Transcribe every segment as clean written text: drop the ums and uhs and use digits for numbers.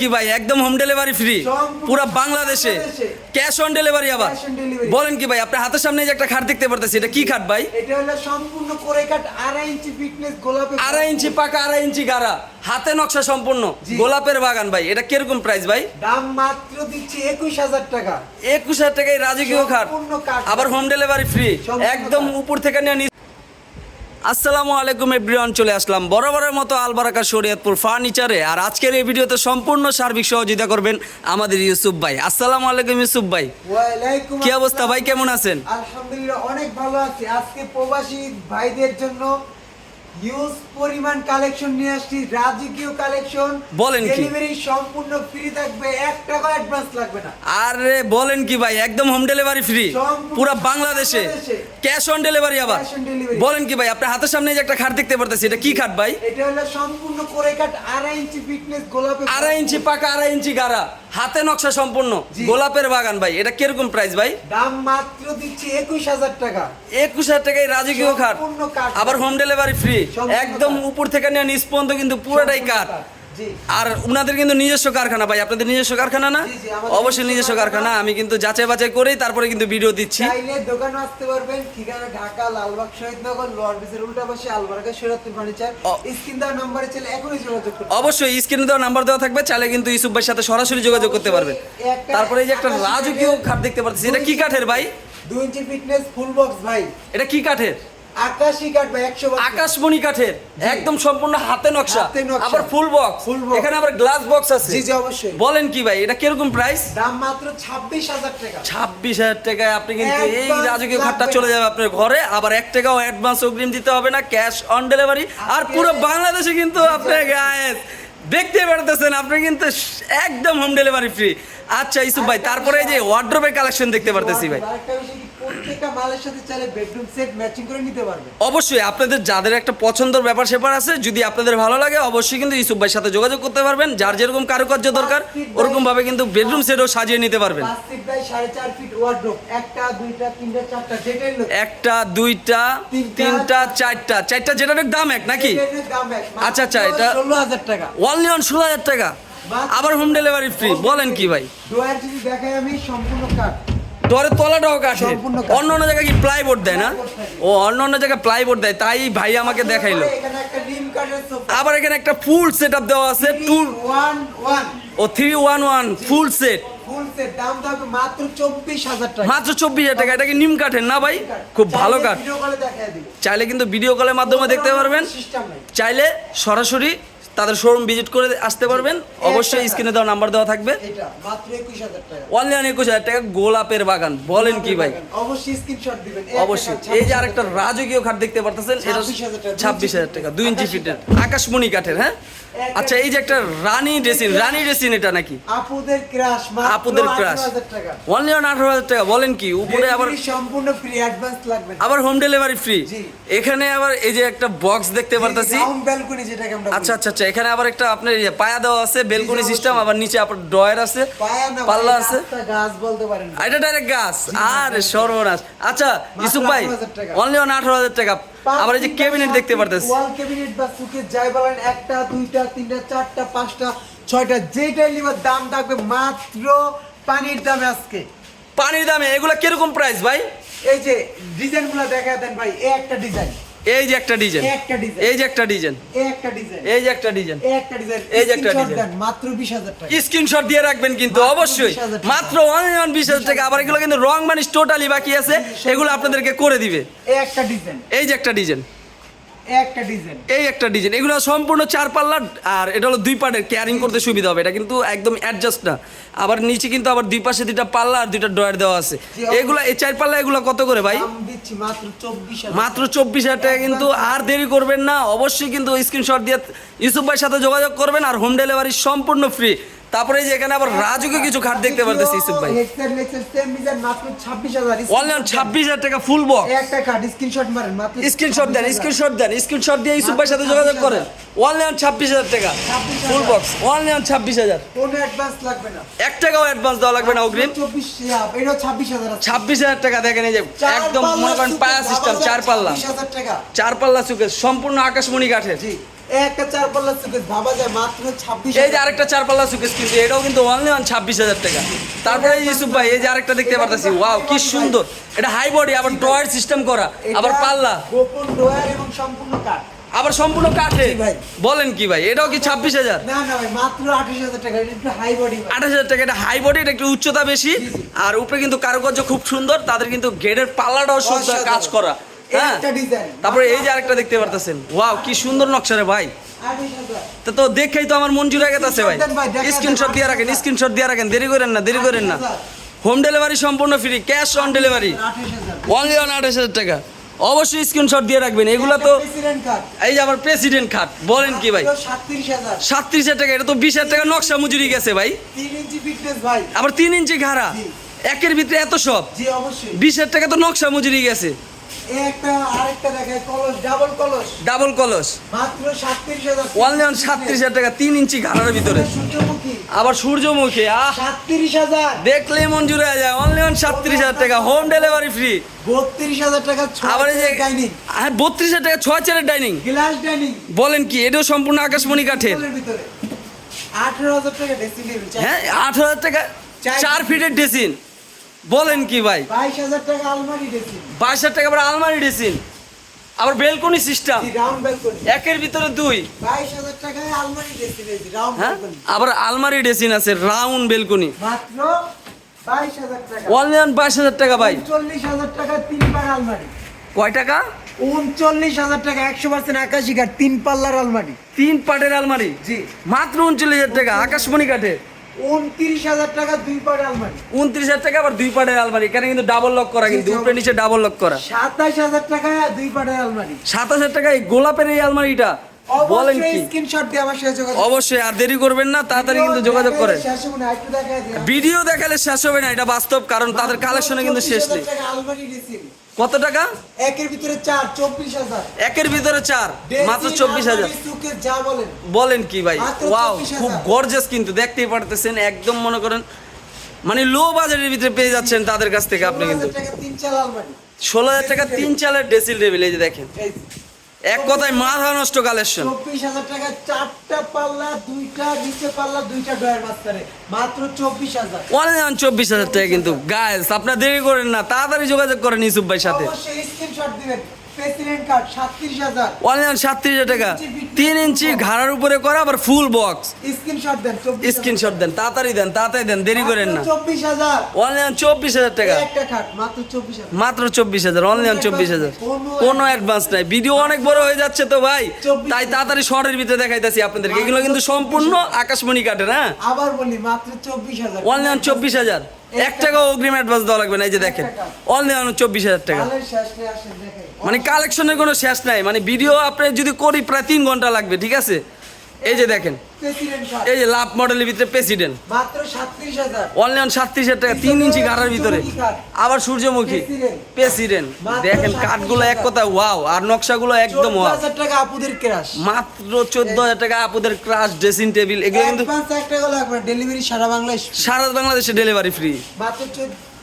কি ভাই একদম হোম ডেলিভারি ফ্রি পুরো বাংলাদেশে ক্যাশ অন ডেলিভারি আবার বলেন কি ভাই আপনার হাতের সামনে যে একটা খাট দেখতে পারতেছি এটা কি খাট ভাই এটা হলো সম্পূর্ণ কোরে কাট 2.5 ইঞ্চি ফিটনেস গোলাপের 2.5 ইঞ্চি পাকা 2.5 ইঞ্চি গাড়া হাতে নকশা সম্পূর্ণ গোলাপের বাগান ভাই এটা কিরকম প্রাইস ভাই দাম মাত্র দিচ্ছি 21000 টাকা 21000 টাকায় রাজকীয় খাট আবার হোম ডেলিভারি ফ্রি একদম উপর থেকে নিয়ে আসসালামু আলাইকুম এভরিওয়ান চলে আসলাম বরাবরের মতো আলবারাকা শরীয়তপুর ফার্নিচারে আর আজকের এই ভিডিওতে সম্পূর্ণ সার্বিক সহযোগিতা করবেন আমাদের ইউসুফ ভাই আসসালামু আলাইকুম ইউসুফ ভাই ওয়ালাইকুম কি অবস্থা ভাই কেমন আছেন আলহামদুলিল্লাহ অনেক ভালো আছি আজকে প্রবাসী ভাইদের জন্য হিউজ পরিমাণ কালেকশন নিয়ে আসছি রাজকীয় কালেকশন বলেন কি ডেলিভারি সম্পূর্ণ ফ্রি থাকবে 1 টাকা অ্যাডভান্স লাগবে না আরে বলেন কি ভাই একদম হোম ডেলিভারি ফ্রি পুরো বাংলাদেশে ক্যাশ অন ডেলিভারি আবার বলেন কি ভাই আপনার হাতের সামনে যে একটা খাট দেখতে পারতেছি এটা কি খাট ভাই এটা হলো সম্পূর্ণ কোরে কাট 2.5 ইঞ্চি ফিটনেস গোলাপের 2.5 ইঞ্চি পাকা 2.5 ইঞ্চি গাড়া হাতে নকশা সম্পূর্ণ গোলাপের বাগান ভাই এটা কিরকম প্রাইস ভাই দাম মাত্র দিচ্ছি 21000 টাকা 21000 টাকায় রাজকীয় খাট আবার হোম ডেলিভারি ফ্রি একদম উপর থেকে নিয়ে নিচ পর্যন্ত কিন্তু পুরোটাই কাঠ আর উনাদের কিন্তু নিজস্ব কারখানা ভাই আপনাদের নিজস্ব কারখানা না অবশ্যই নিজস্ব কারখানা আমি কিন্তু যাচাই বাছাই করেই তারপরে কিন্তু ভিডিও দিচ্ছি চাইলে দোকানে আসতে পারবেন ঠিকানা ঢাকা লালবাগ শহীদনগর লোয়ার ব্রিজের উল্টা পাশে আলবারাকা শরীয়তপুর ফার্নিচার স্ক্রিন দেওয়া নম্বরে চাইলে এখনই যোগাযোগ করুন অবশ্যই স্ক্রিনে দেওয়া নাম্বার দেওয়া থাকবে চাইলে কিন্তু ইউসুফ ভাইয়ের সাথে সরাসরি যোগাযোগ করতে পারবেন তারপরে এই যে একটা রাজকীয় খাট দেখতে পাচ্ছি এটা কি কাঠের ভাই 2 ইঞ্চি ফিটনেস ফুল বক্স ভাই এটা কি কাঠের আকাশী কাঠ ভাই 100 আকাশমণি কাঠের একদম সম্পূর্ণ হাতে নকশা আবার ফুল বক্স এখানে আবার গ্লাস বক্স আছে জি জি অবশ্যই বলেন কি ভাই এটা কিরকম প্রাইস দাম মাত্র 26000 টাকা 26000 টাকায় আপনি কিন্তু এই রাজকীয় খাটটা চলে যাবে আপনার ঘরে আবার 1 টাকাও অ্যাডভান্স অগ্রিম দিতে হবে না ক্যাশ অন ডেলিভারি আর পুরো বাংলাদেশে কিন্তু আপনি গায়েস দেখতে পারতেছেন আপনি কিন্তু একদম হোম ডেলিভারি ফ্রি আচ্ছা ইউসুফ ভাই তারপরে এই যে ওয়ার্ড্রোবের কালেকশন দেখতে পারতেছি ভাই প্রত্যেকটা মালের সাথে চাইলে বেডরুম সেট ম্যাচিং করে নিতে পারবে অবশ্যই আপনাদের যাদের একটা পছন্দের ব্যাপার সেপার আছে যদি আপনাদের ভালো লাগে অবশ্যই কিন্তু ইউসুফ ভাইয়ের সাথে যোগাযোগ করতে পারবেন যার যেরকম কারুকার্য দরকার ওরকম ভাবে কিন্তু বেডরুম সেটও সাজিয়ে নিতে পারবেন 5 ফিট বাই 4.5 ফিট ওয়ার্ড্রোব একটা দুইটা তিনটা চারটা যেটাই লোক একটা দুইটা তিনটা চারটা চারটা যেটার দাম এক নাকি আচ্ছা আচ্ছা এটা 16000 টাকা অনলি অন 16000 টাকা আবার হোম ডেলিভারি ফ্রি বলেন কি ভাই ডোয়ার যদি দেখাই আমি সম্পূর্ণ কাঠ ডোরের তলাটাও কাঠের অন্য অন্য জায়গায় কি প্লাইবোর্ড দেয় না ও অন্য অন্য জায়গায় প্লাইবোর্ড দেয় তাই ভাই আমাকে দেখাইলো এখানে একটা নিম কাঠের সোফা আবার এখানে একটা ফুল সেটআপ দেওয়া আছে 211 ও 311 ফুল সেট ফুল সেট দাম থাকবে মাত্র 24000 টাকা মাত্র 24000 টাকা এটা কি নিম কাঠের না ভাই খুব ভালো কাঠ ভিডিও কলে দেখায় দিই চাইলে কিন্তু ভিডিও কলের মাধ্যমে দেখতে পারবেন সিস্টেম নাই চাইলে সরাসরি তাদের শোরুম ভিজিট করে আসতে পারবেন অবশ্যই স্ক্রিনে দেওয়া নাম্বার দেওয়া থাকবে এটা মাত্র 21000 টাকা অনলি 21000 টাকা গোলাপের বাগান বলেন কি ভাই অবশ্যই স্ক্রিনশট দিবেন অবশ্যই এই যে আরেকটা রাজকীয় খাট দেখতে পারতেছেন এটা 26000 টাকা 2 ইঞ্চি ফিটের আকাশমণি কাঠের হ্যাঁ আচ্ছা এই যে একটা রানী ড্রেসিন এটা নাকি আপুদের ক্রাশ আপুদের ক্রাশ 18000 টাকা অনলি 18000 টাকা বলেন কি উপরে আবার সম্পূর্ণ ফ্রি অ্যাডভান্স লাগবে আবার হোম ডেলিভারি ফ্রি এখানে আবার এই যে একটা বক্স দেখতে পারতাছি রাউন্ড ব্যালকনি যেটাকে আমরা আচ্ছা আচ্ছা আচ্ছা এখানে আবার একটা আপনার পায়া দেওয়া আছে বেলকনি সিস্টেম আবার নিচে আপনার ডয়ার আছে পাল্লা আছে গাছ বলতে পারেন এটা ডাইরেক্ট গাছ আরে সর্বনাশ আচ্ছা ইউসুফ ভাই অনলি 18000 টাকা আবার এই যে ক্যাবিনেট দেখতে পারতেছি ওয়াল ক্যাবিনেট বা সুকেস যাই বলেন একটা দুইটা তিনটা চারটা পাঁচটা ছয়টা যেটাই নিবার দাম থাকবে মাত্র পানির দামে আজকে পানির দামে এগুলা কিরকম প্রাইস ভাই এই যে ডিজাইনগুলো দেখা দেন ভাই এই একটা ডিজাইন এই যে একটা ডিজাইন এই যে একটা ডিজাইন এই যে একটা ডিজাইন এই যে একটা ডিজাইন মাত্র 20000 টাকা স্ক্রিনশট দিয়ে রাখবেন কিন্তু অবশ্যই মাত্র 20000 টাকা আবার এগুলো কিন্তু রং মানিশ টোটালি বাকি আছে এগুলো আপনাদেরকে করে দিবে এই একটা ডিজাইন এই যে একটা ডিজাইন এই একটা ডিজাইন এগুলো সম্পূর্ণ 4 পাল্লা আর এটা হলো 2 পার্টের ক্যারিং করতে সুবিধা হবে এটা কিন্তু একদম অ্যাডজাস্ট না আবার নিচে কিন্তু আবার দুই পাশে দুইটা পাল্লা আর দুইটা ডয়ার দেওয়া আছে এগুলো এই 4 পাল্লা এগুলো কত করে ভাই দাম দিচ্ছি মাত্র 24000 টাকা কিন্তু আর দেরি করবেন না অবশ্যই কিন্তু স্ক্রিনশট দিয়ে ইউসুফ ভাইয়ের সাথে যোগাযোগ করবেন আর হোম ডেলিভারি সম্পূর্ণ ফ্রি তারপরে যে এখানে আবার রাজকীয় কিছু খাট দেখতে পারতেছি ইউসুফ ভাই মাত্র 26000 অনলি 26000 টাকা ফুল বক্স একটা খাট স্ক্রিনশট মারেন মাত্র স্ক্রিনশট স্ক্রিনশট দিয়ে ইউসুফ ভাইয়ের সাথে যোগাযোগ করেন অনলি 26000 টাকা ফুল বক্স অনলি 26000 কোনো অ্যাডভান্স লাগবে না 1 টাকাও অ্যাডভান্স দেওয়া লাগবে না অগ্রিম 24 এটা 26000 26000 টাকা দেখেন এই যে একদম মনে করেন পায়া সিস্টেম 4 পাল্লা 20000 টাকা 4 পাল্লা সুকেস সম্পূর্ণ আকাশমণি কাঠের একটা 4 পাল্লা সুকেস ভাবা যায় মাত্র 26। এই যে আরেকটা 4 পাল্লা সুকেস কিন্তু এটাও কিন্তু অনলি 26,000 টাকা। তারপরে ইউসুফ ভাই এই যে আরেকটা দেখতে পারতেছি, ওয়াও কি সুন্দর, এটা হাই বডি আবার ড্রয়ার সিস্টেম করা, আবার পাল্লা, গোপন ড্রয়ার এবং সম্পূর্ণ কাঠ। আবার সম্পূর্ণ কাঠে। জি ভাই। বলেন কি ভাই, এটাও কি 26,000? না না ভাই, মাত্র 28,000 টাকা। এটা একটু হাই বডি ভাই। 28,000 টাকা। এটা হাই বডি, এটা একটু উচ্চতা বেশি, আর উপরে কিন্তু কারুকার্য খুব সুন্দর, তাদের কিন্তু গেটের পাল্লাটাও সুন্দর কাজ করা। হ্যাঁ, একটা ডিজাইন। তারপরে এই যে আরেকটা দেখতে পারতেছেন, ওয়াও কি সুন্দর নকশা রে ভাই। 28,000 তো দেখেই তো আমার মন জুড়ে গেছে ভাই। স্ক্রিনশট দিয়ে রাখেন, স্ক্রিনশট দিয়ে রাখেন, দেরি করেন না, দেরি করেন না। হোম ডেলিভারি সম্পূর্ণ free, cash on delivery, 28,000 only on 28,000 টাকা। অবশ্যই স্ক্রিনশট দিয়ে রাখবেন। এগুলো তো প্রেসিডেন্ট কাঠ। এই যে আবার প্রেসিডেন্ট খাট, বলেন কি ভাই, 37,000 37,000 টাকা। এটা তো 20,000 টাকা নকশা মজুরি গেছে ভাই। 3 ইঞ্চি ফিটনেস ভাই। আবার 3 ইঞ্চি ঘাড়া, জি। একের ভিতরে এত সব, জি অবশ্যই। 20,000 টাকা তো নকশা মজুরি গেছে। এই একটা আরেকটা দেখায় কলস, ডাবল কলস, ডাবল কলস, মাত্র 37,000। অনলি অন 37,000 টাকা, 3 ইঞ্চি ঘাড়ার ভিতরে। সূর্যমুখী আবার সূর্যমুখী, 37,000। দেখলেই মন জুড়ে যায়। অনলি অন 37,000 টাকা, হোম ডেলিভারি ফ্রি। 32,000 টাকা আবার এই যে ডাইনিং, 32,000 টাকা 6 চেয়ারের ডাইনিং। গ্লাস ডাইনিং বলেন কি, এটাও সম্পূর্ণ আকাশমণি কাঠের। ভিতরে। 18,000 টাকা ড্রেসিং টেবিল। হ্যাঁ, 8,000 টাকা 4 ফিটের ড্রেসিং। বলেন কি ভাই, 22,000 টাকা আলমারি ড্রেসিং। 22,000 টাকা আবার আলমারি ড্রেসিং, আবার বেলকনি সিস্টেম, রাউন্ড বেলকনি। একের ভিতরে 2। 22,000 টাকায় আলমারি ড্রেসিং এই রাউন্ড হ্যাঁ, বেলকনি। আবার আলমারি ড্রেসিং আছে, রাউন্ড বেলকনি, মাত্র 22,000 টাকা। অনলি অন 22,000 টাকা ভাই। 39,000 টাকা 3 পার আলমারি। কয় টাকা? 39,000 টাকা 100% আকাশী কাঠ 3 পাল্লার আলমারি। 3 পাটের আলমারি, জি। মাত্র 39,000 টাকা আকাশমণি কাঠের। 29,000 টাকা 2 পার আলমারি। 29,000 টাকা আবার 2 পাটের আলমারি। এখানে কিন্তু ডাবল লক করা, কিন্তু জি, জি, উপরে নিচে ডাবল লক করা। 27,000 টাকা 2 পাটের আলমারি। 27,000 টাকা এই গোলাপের এই আলমারিটা। বলেন অবশ্যই কি, স্ক্রিনশট দিয়ে আমার সাথে যোগাযোগ। অবশ্যই আর দেরি করবেন না, তাড়াতাড়ি কিন্তু যোগাযোগ করেন। শেষ হবে না, একটু দেখায় দিই। ভিডিও দেখালে শেষ হবে না, এটা বাস্তব, কারণ তাদের কালেকশনে কিন্তু শেষ নেই। 24,000 টাকা আলমারি ড্রেসিং। কত টাকা? একের ভিতরে 4, 24,000। একের ভিতরে 4, মাত্র 24,000। সুকেস যা বলেন। বলেন কি ভাই, মাত্র ওয়াও 24,000 খুব গর্জিয়াস, কিন্তু দেখতেই পারতেছেন একদম মনে করেন মানে লো বাজারের ভিতরে পেয়ে যাচ্ছেন তাদের কাছ থেকে আপনি কিন্তু। 16,000 টাকা 3 চাল আলমারি। 16,000 টাকা 3 চালের ড্রেসিং টেবিল, এই যে দেখেন, এই এক কথায় মাথা নষ্ট কালেকশন। 24,000 টাকা 4টা পাল্লা, 2টা নিচে পাল্লা, 2টা ডয়ার মাঝখানে, মাত্র 24,000। অনলি অন 24,000 টাকা কিন্তু। গাইস আপনারা দেরি করেন না, তাড়াতাড়ি যোগাযোগ করেন ইউসুফ ভাইয়ের সাথে। অবশ্যই স্ক্রিনশট দিবেন। President card 37,000। অনলি অন 37,000 টাকা, 3 ইঞ্চি ঘাড়ার উপরে করা, আবার ফুল বক্স। স্ক্রিনশট দেন। 24,000 স্ক্রিনশট দেন, তাড়াতাড়ি দেন, তাড়াতাড়ি দেন, দেরি করেন না। 24,000। অনলি অন 24,000 টাকা, একটা খাট মাত্র 24,000। মাত্র 24,000, অনলি অন 24,000। কোনো অ্যাডভান্স নাই। ভিডিও অনেক বড় হয়ে যাচ্ছে তো ভাই, তাই তাড়াতাড়ি শর্টের ভিতরে দেখাইতেছি আপনাদেরকে। এগুলো কিন্তু সম্পূর্ণ আকাশমণি কাঠের। হ্যাঁ, আবার বলি মাত্র 24,000। অনলি অন 24,000, 1 টাকাও অগ্রিম অ্যাডভান্স দেওয়া লাগবে না। এই যে দেখেন, অনলি অন 24,000 টাকা। তাহলে শেষ নেই, আসেন দেখেন। মানে কালেকশনের কোনো শেষ নাই, মানে ভিডিও আপনি যদি করি প্রায় 3 ঘন্টা লাগবে, ঠিক আছে। এই যে দেখেন, প্রেসিডেন্ট কার্ড এই যে লাভ মডেলের ভিতরে প্রেসিডেন্ট, মাত্র 37,000। অনলি অন 37,000 টাকা, 3 ইঞ্চি ঘাড়ার ভিতরে, আবার সূর্যমুখী প্রেসিডেন্ট। দেখেন কাঠগুলো এক কথা ওয়াও, আর নকশাগুলো একদম ওয়াও। 14,000 টাকা আপুদের ক্রাশ। মাত্র 14,000 টাকা আপুদের ক্রাশ ড্রেসিং টেবিল। এগুলো কিন্তু অ্যাডভান্স 1 টাকা লাগবে, ডেলিভারি সারা বাংলাদেশ। সারা বাংলাদেশে ডেলিভারি ফ্রি। মাত্র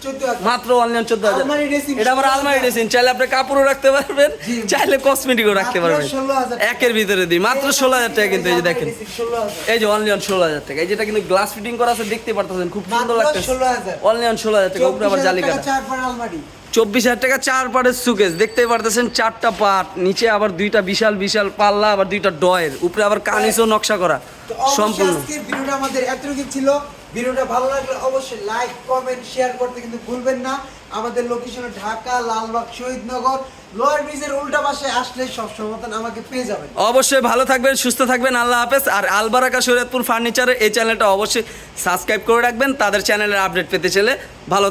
14,000। মাত্র অনলি অন 14,000। আলমারি dressing এটা আবার আলমারি ড্রেসিং, চাইলে আপনি কাপড়ও রাখতে পারবেন, জি। চাইলে কসমেটিকও রাখতে মাত্র পারবেন। 16,000 টাকা। একের ভিতরে দিই মাত্র 16,000 টাকা কিন্তু। এই যে দেখেন, 16,000। এই যে অনলি অন 16,000 টাকা। এই যেটা কিন্তু গ্লাস ফিটিং করা আছে, দেখতে পারতেছেন খুব সুন্দর মাত্র লাগতেছে। 16,000। অনলি অন 16,000 টাকা, উপরে আবার জালি 24,000 কাটা। টাকা 4 পার আলমারি। 24,000 টাকা 4 পাটের সুকেস, দেখতেই পারতেছেন 4টা পাট, নিচে আবার 2টা বিশাল বিশাল পাল্লা, আবার 2টা ডয়ের, উপরে আবার কানিসও নকশা করা তো অবশ্যই সম্পূর্ণ। আজকের ভিডিওটা আমাদের এতটুকু ছিল। ভিডিওটা ভালো লাগলে অবশ্যই লাইক, কমেন্ট, শেয়ার করতে কিন্তু ভুলবেন না। আমাদের লোকেশন ঢাকা, লালবাগ, শহীদনগর, লোয়ার ব্রিজের উল্টা পাশে আসলে সবসময় মতন আমাকে পেয়ে যাবেন। অবশ্যই ভালো থাকবেন, সুস্থ থাকবেন, আল্লাহ হাফেজ। আর আলবারাকা শরীয়তপুর ফার্নিচারের এই চ্যানেলটা অবশ্যই সাবস্ক্রাইব করে রাখবেন, তাদের চ্যানেলের আপডেট পেতে চাইলে। ভালো